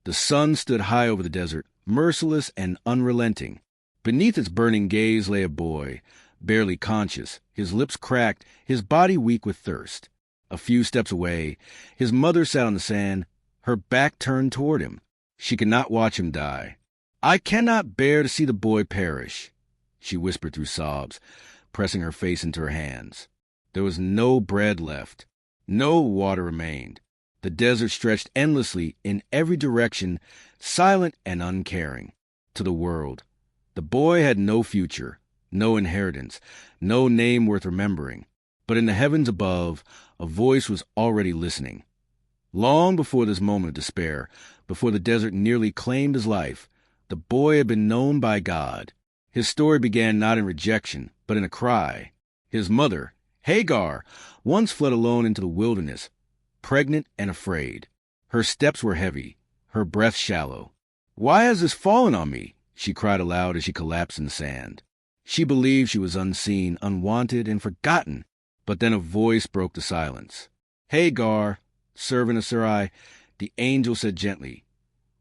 The sun stood high over the desert, merciless and unrelenting. Beneath its burning gaze lay a boy, barely conscious, his lips cracked, his body weak with thirst. A few steps away, his mother sat on the sand, her back turned toward him. She could not watch him die. "I cannot bear to see the boy perish," she whispered through sobs, pressing her face into her hands. There was no bread left. No water remained. The desert stretched endlessly in every direction, silent and uncaring. To the world, the boy had no future, no inheritance, no name worth remembering. But in the heavens above, a voice was already listening. Long before this moment of despair, before the desert nearly claimed his life, the boy had been known by God. His story began not in rejection, but in a cry. His mother, Hagar, once fled alone into the wilderness, pregnant and afraid. Her steps were heavy, her breath shallow. "Why has this fallen on me?" she cried aloud as she collapsed in the sand. She believed she was unseen, unwanted, and forgotten. But then a voice broke the silence. "Hagar, servant of Sarai," the angel said gently,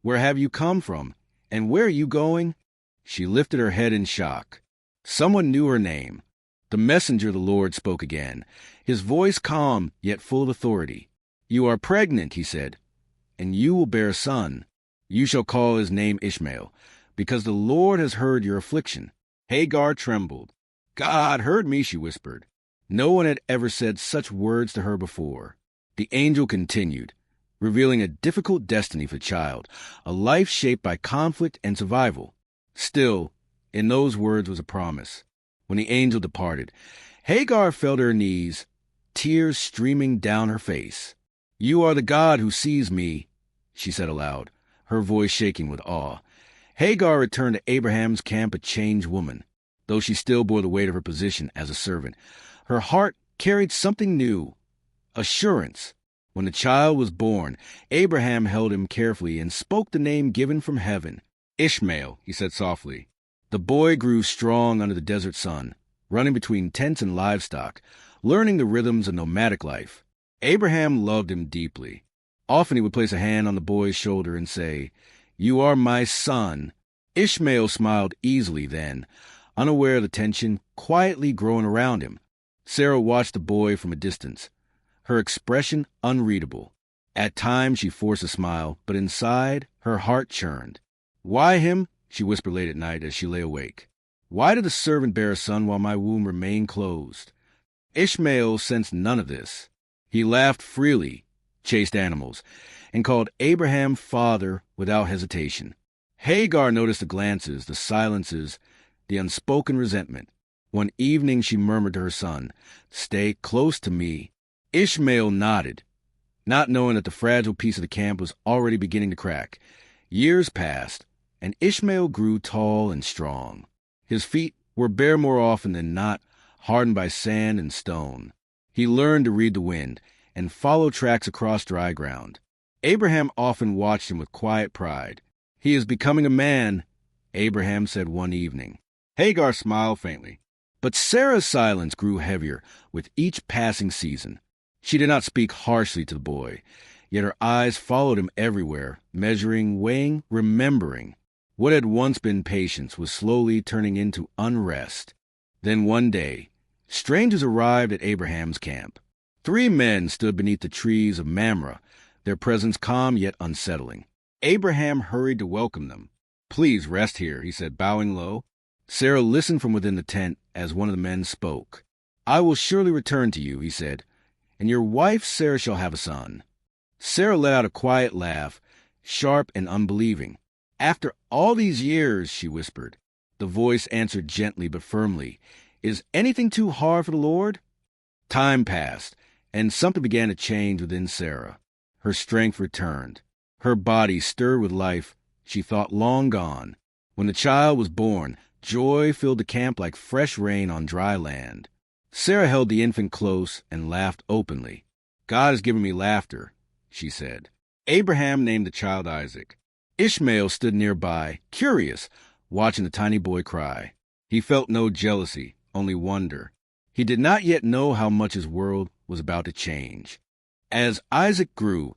"where have you come from, and where are you going?" She lifted her head in shock. Someone knew her name. The messenger of the Lord spoke again, his voice calm yet full of authority. "You are pregnant," he said, "and you will bear a son. You shall call his name Ishmael, because the Lord has heard your affliction." Hagar trembled. "God heard me," she whispered. No one had ever said such words to her before. The angel continued, revealing a difficult destiny for the child, a life shaped by conflict and survival. Still, in those words was a promise. When the angel departed, Hagar fell to her knees, tears streaming down her face. "You are the God who sees me," she said aloud, her voice shaking with awe. Hagar returned to Abraham's camp a changed woman, though she still bore the weight of her position as a servant. Her heart carried something new, assurance. When the child was born, Abraham held him carefully and spoke the name given from heaven. "Ishmael," he said softly. The boy grew strong under the desert sun, running between tents and livestock, learning the rhythms of nomadic life. Abraham loved him deeply. Often he would place a hand on the boy's shoulder and say, "You are my son." Ishmael smiled easily then, unaware of the tension quietly growing around him. Sarah watched the boy from a distance, her expression unreadable. At times she forced a smile, but inside her heart churned. "Why him?" she whispered late at night as she lay awake. "Why did the servant bear a son while my womb remained closed?" Ishmael sensed none of this. He laughed freely, chased animals, and called Abraham father without hesitation. Hagar noticed the glances, the silences, the unspoken resentment. One evening she murmured to her son, "Stay close to me." Ishmael nodded, not knowing that the fragile piece of the camp was already beginning to crack. Years passed, and Ishmael grew tall and strong. His feet were bare more often than not, hardened by sand and stone. He learned to read the wind and follow tracks across dry ground. Abraham often watched him with quiet pride. "He is becoming a man," Abraham said one evening. Hagar smiled faintly, but Sarah's silence grew heavier with each passing season. She did not speak harshly to the boy, yet her eyes followed him everywhere, measuring, weighing, remembering. What had once been patience was slowly turning into unrest. Then one day, strangers arrived at Abraham's camp. 3 men stood beneath the trees of Mamre, their presence calm yet unsettling. Abraham hurried to welcome them. "Please rest here," he said, bowing low. Sarah listened from within the tent as one of the men spoke. "I will surely return to you," he said, "and your wife Sarah shall have a son." Sarah let out a quiet laugh, sharp and unbelieving. "After all these years," she whispered. The voice answered gently but firmly, "Is anything too hard for the Lord?" Time passed, and something began to change within Sarah. Her strength returned. Her body stirred with life she thought long gone. When the child was born, joy filled the camp like fresh rain on dry land. Sarah held the infant close and laughed openly. "God has given me laughter," she said. Abraham named the child Isaac. Ishmael stood nearby, curious, watching the tiny boy cry. He felt no jealousy, only wonder. He did not yet know how much his world was about to change. As Isaac grew,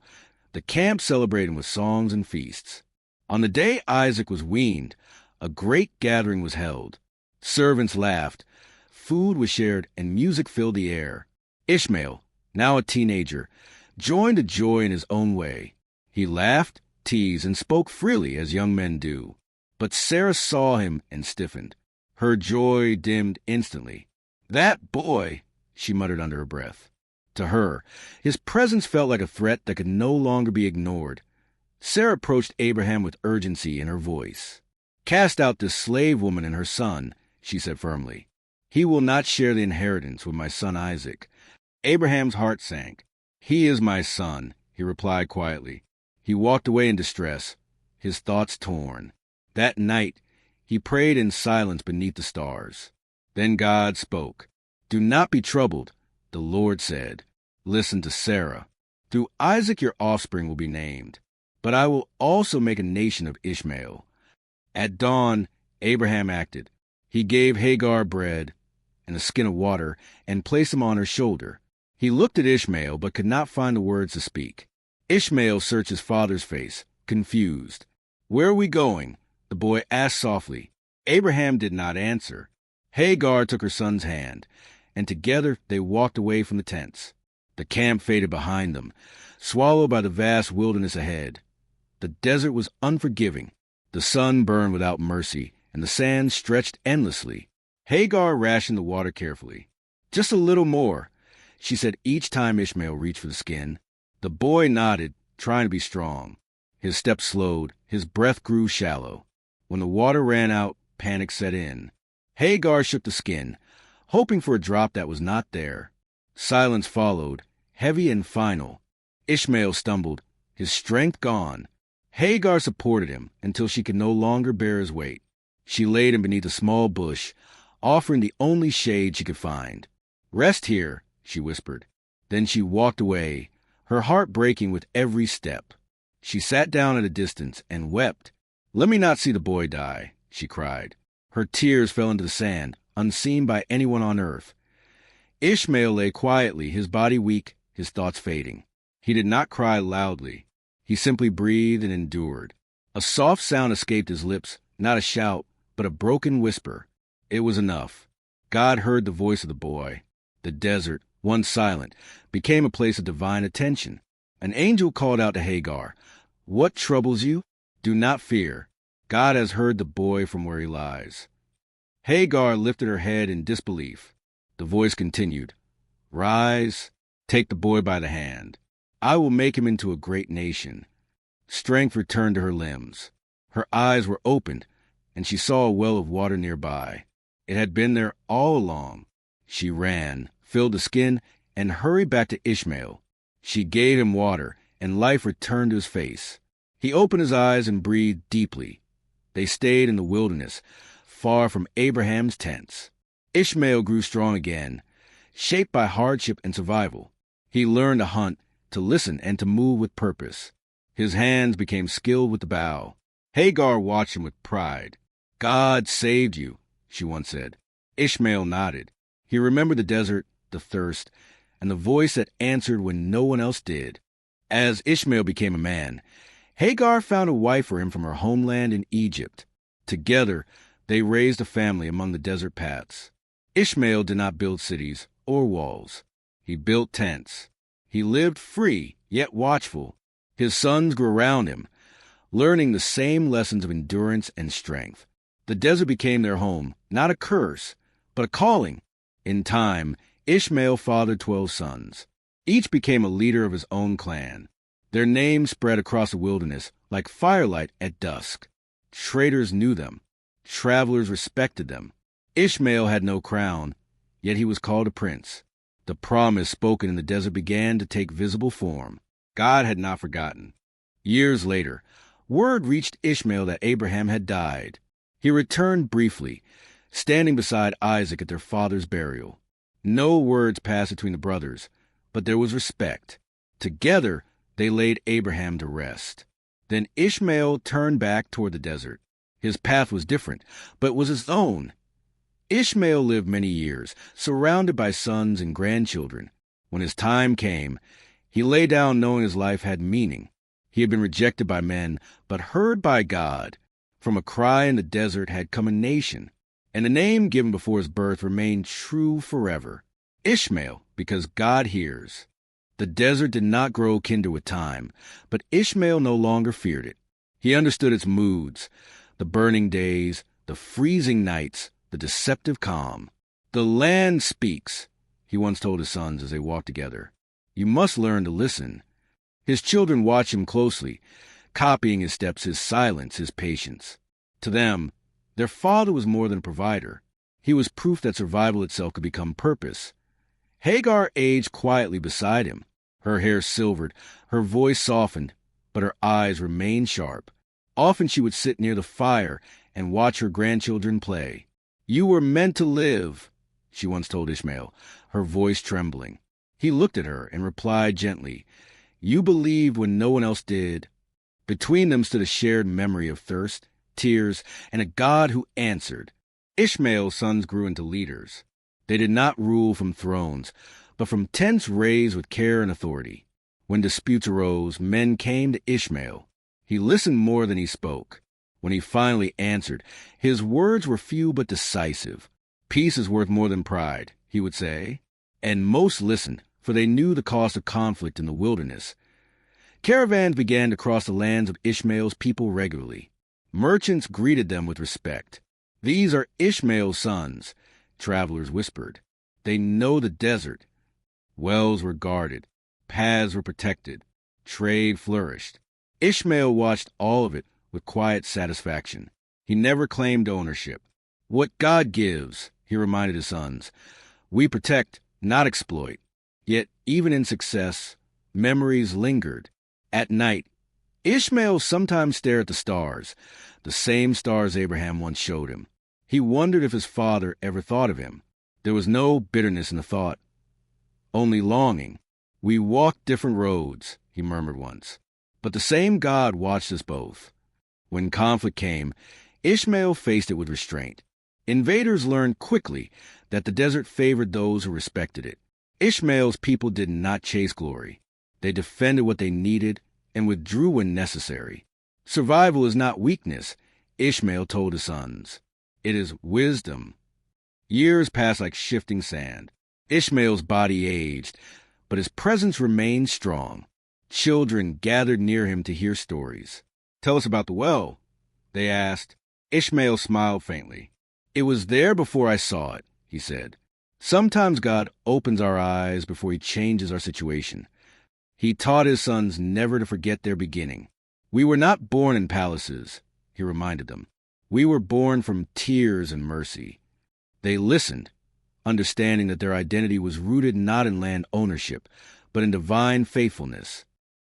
the camp celebrating with songs and feasts. On the day Isaac was weaned, a great gathering was held. Servants laughed, food was shared, and music filled the air. Ishmael, now a teenager, joined the joy in his own way. He laughed, teased, and spoke freely as young men do. But Sarah saw him and stiffened. Her joy dimmed instantly. "That boy," she muttered under her breath. To her, his presence felt like a threat that could no longer be ignored. Sarah approached Abraham with urgency in her voice. "Cast out this slave woman and her son," she said firmly. "He will not share the inheritance with my son Isaac." Abraham's heart sank. "He is my son," he replied quietly. He walked away in distress, his thoughts torn. That night, he prayed in silence beneath the stars. Then God spoke. "Do not be troubled," the Lord said. "Listen to Sarah. Through Isaac your offspring will be named, but I will also make a nation of Ishmael." At dawn, Abraham acted. He gave Hagar bread and a skin of water and placed them on her shoulder. He looked at Ishmael but could not find the words to speak. Ishmael searched his father's face, confused. "Where are we going?" the boy asked softly. Abraham did not answer. Hagar took her son's hand, and together they walked away from the tents. The camp faded behind them, swallowed by the vast wilderness ahead. The desert was unforgiving. The sun burned without mercy, and the sand stretched endlessly. Hagar rationed the water carefully. "Just a little more," she said each time Ishmael reached for the skin. The boy nodded, trying to be strong. His steps slowed, his breath grew shallow. When the water ran out, panic set in. Hagar shook the skin, hoping for a drop that was not there. Silence followed, heavy and final. Ishmael stumbled, his strength gone. Hagar supported him until she could no longer bear his weight. She laid him beneath a small bush, offering the only shade she could find. "Rest here," she whispered. Then she walked away, her heart breaking with every step. She sat down at a distance and wept. "Let me not see the boy die," she cried. Her tears fell into the sand, unseen by anyone on earth. Ishmael lay quietly, his body weak, his thoughts fading. He did not cry loudly. He simply breathed and endured. A soft sound escaped his lips, not a shout, but a broken whisper. It was enough. God heard the voice of the boy. The desert, once silent, became a place of divine attention. An angel called out to Hagar, "What troubles you? Do not fear. God has heard the boy from where he lies." Hagar lifted her head in disbelief. The voice continued, "Rise, take the boy by the hand. I will make him into a great nation." Strength returned to her limbs. Her eyes were opened, and she saw a well of water nearby. It had been there all along. She ran, filled the skin, and hurried back to Ishmael. She gave him water, and life returned to his face. He opened his eyes and breathed deeply. They stayed in the wilderness, far from Abraham's tents. Ishmael grew strong again, shaped by hardship and survival. He learned to hunt, to listen, and to move with purpose. His hands became skilled with the bow. Hagar watched him with pride. "God saved you," she once said. Ishmael nodded. He remembered the desert, the thirst, and the voice that answered when no one else did. As Ishmael became a man, Hagar found a wife for him from her homeland in Egypt. Together, they raised a family among the desert paths. Ishmael did not build cities or walls. He built tents. He lived free, yet watchful. His sons grew around him, learning the same lessons of endurance and strength. The desert became their home, not a curse, but a calling. In time, Ishmael fathered 12 sons. Each became a leader of his own clan. Their names spread across the wilderness like firelight at dusk. Traders knew them. Travelers respected them. Ishmael had no crown, yet he was called a prince. The promise spoken in the desert began to take visible form. God had not forgotten. Years later, word reached Ishmael that Abraham had died. He returned briefly, standing beside Isaac at their father's burial. No words passed between the brothers, but there was respect. Together, they laid Abraham to rest. Then Ishmael turned back toward the desert. His path was different, but was his own. Ishmael lived many years, surrounded by sons and grandchildren. When his time came, he lay down knowing his life had meaning. He had been rejected by men, but heard by God. From a cry in the desert had come a nation, and the name given before his birth remained true forever. Ishmael, because God hears. The desert did not grow kinder with time, but Ishmael no longer feared it. He understood its moods, the burning days, the freezing nights, the deceptive calm. "The land speaks," he once told his sons as they walked together. "You must learn to listen." His children watched him closely, copying his steps, his silence, his patience. To them, their father was more than a provider. He was proof that survival itself could become purpose. Hagar aged quietly beside him. Her hair silvered, her voice softened, but her eyes remained sharp. Often she would sit near the fire and watch her grandchildren play. "You were meant to live," she once told Ishmael, her voice trembling. He looked at her and replied gently, "You believed when no one else did." Between them stood a shared memory of thirst, tears, and a God who answered. Ishmael's sons grew into leaders. They did not rule from thrones, but from tents raised with care and authority. When disputes arose, men came to Ishmael. He listened more than he spoke. When he finally answered, his words were few but decisive. "Peace is worth more than pride," he would say. And most listened, for they knew the cost of conflict in the wilderness. Caravans began to cross the lands of Ishmael's people regularly. Merchants greeted them with respect. "These are Ishmael's sons," travelers whispered. "They know the desert." Wells were guarded. Paths were protected. Trade flourished. Ishmael watched all of it with quiet satisfaction. He never claimed ownership. "What God gives," he reminded his sons. "We protect, not exploit." Yet, even in success, memories lingered. At night, Ishmael sometimes stared at the stars, the same stars Abraham once showed him. He wondered if his father ever thought of him. There was no bitterness in the thought, only longing. "We walked different roads," he murmured once, "but the same God watched us both." When conflict came, Ishmael faced it with restraint. Invaders learned quickly that the desert favored those who respected it. Ishmael's people did not chase glory. They defended what they needed and withdrew when necessary. Survival is not weakness, Ishmael told his sons. It is wisdom. Years passed like shifting sand. Ishmael's body aged, but his presence remained strong. Children gathered near him to hear stories. "Tell us about the well," they asked. Ishmael smiled faintly. "It was there before I saw it," he said. Sometimes God opens our eyes before he changes our situation. He taught his sons never to forget their beginning. "We were not born in palaces," he reminded them. "We were born from tears and mercy." They listened, understanding that their identity was rooted not in land ownership, but in divine faithfulness.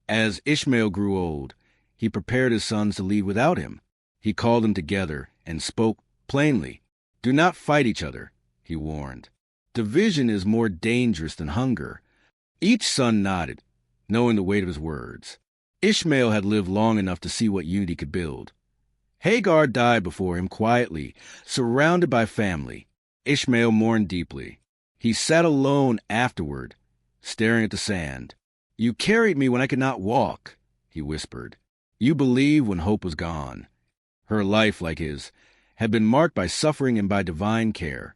As Ishmael grew old, he prepared his sons to lead without him. He called them together and spoke plainly. "Do not fight each other," he warned. "Division is more dangerous than hunger." Each son nodded, knowing the weight of his words. Ishmael had lived long enough to see what unity could build. Hagar died before him quietly, surrounded by family. Ishmael mourned deeply. He sat alone afterward, staring at the sand. "You carried me when I could not walk," he whispered. "You believed when hope was gone." Her life, like his, had been marked by suffering and by divine care.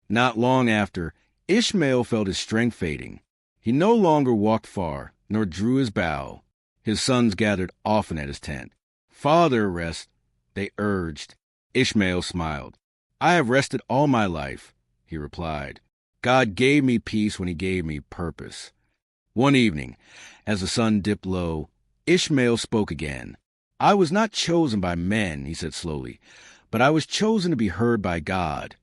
Not long after, Ishmael felt his strength fading. He no longer walked far, nor drew his bow. His sons gathered often at his tent. "Father, rest," they urged. Ishmael smiled. "I have rested all my life," he replied. "God gave me peace when he gave me purpose." One evening, as the sun dipped low, Ishmael spoke again. "I was not chosen by men," he said slowly, "but I was chosen to be heard by God."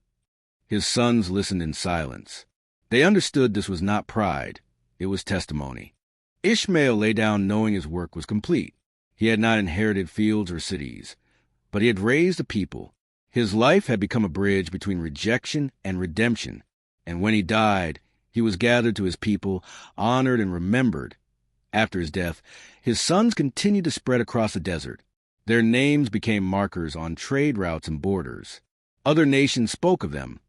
His sons listened in silence. They understood this was not pride. It was testimony. Ishmael lay down knowing his work was complete. He had not inherited fields or cities, but he had raised a people. His life had become a bridge between rejection and redemption, and when he died, he was gathered to his people, honored and remembered. After his death, his sons continued to spread across the desert. Their names became markers on trade routes and borders. Other nations spoke of them,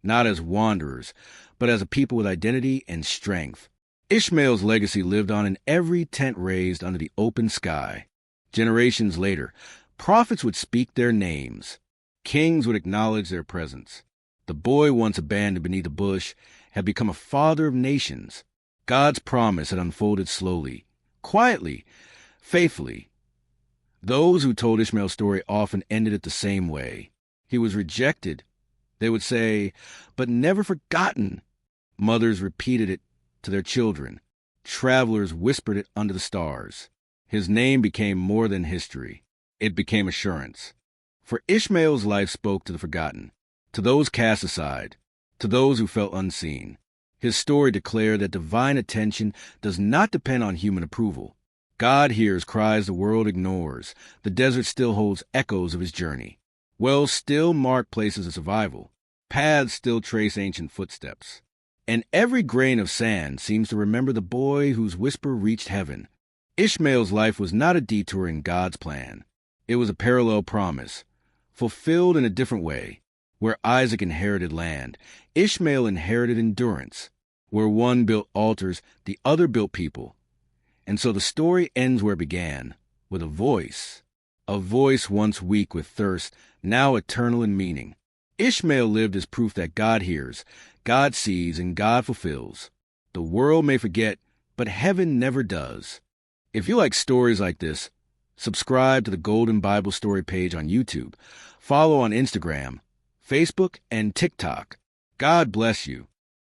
not as wanderers, but as a people with identity and strength. Ishmael's legacy lived on in every tent raised under the open sky. Generations later, prophets would speak their names. Kings would acknowledge their presence. The boy once abandoned beneath a bush had become a father of nations. God's promise had unfolded slowly, quietly, faithfully. Those who told Ishmael's story often ended it the same way. He was rejected, they would say, but never forgotten. Mothers repeated it to their children. Travelers whispered it under the stars. His name became more than history. It became assurance. For Ishmael's life spoke to the forgotten, to those cast aside, to those who felt unseen. His story declared that divine attention does not depend on human approval. God hears cries the world ignores. The desert still holds echoes of his journey. Wells still mark places of survival. Paths still trace ancient footsteps. And every grain of sand seems to remember the boy whose whisper reached heaven. Ishmael's life was not a detour in God's plan. It was a parallel promise, fulfilled in a different way. Where Isaac inherited land, Ishmael inherited endurance. Where one built altars, the other built people. And so the story ends where it began, with a voice once weak with thirst, now eternal in meaning. Ishmael lived as proof that God hears, God sees, and God fulfills. The world may forget, but heaven never does. If you like stories like this, subscribe to the Golden Bible Story page on YouTube. Follow on Instagram, Facebook, and TikTok. God bless you.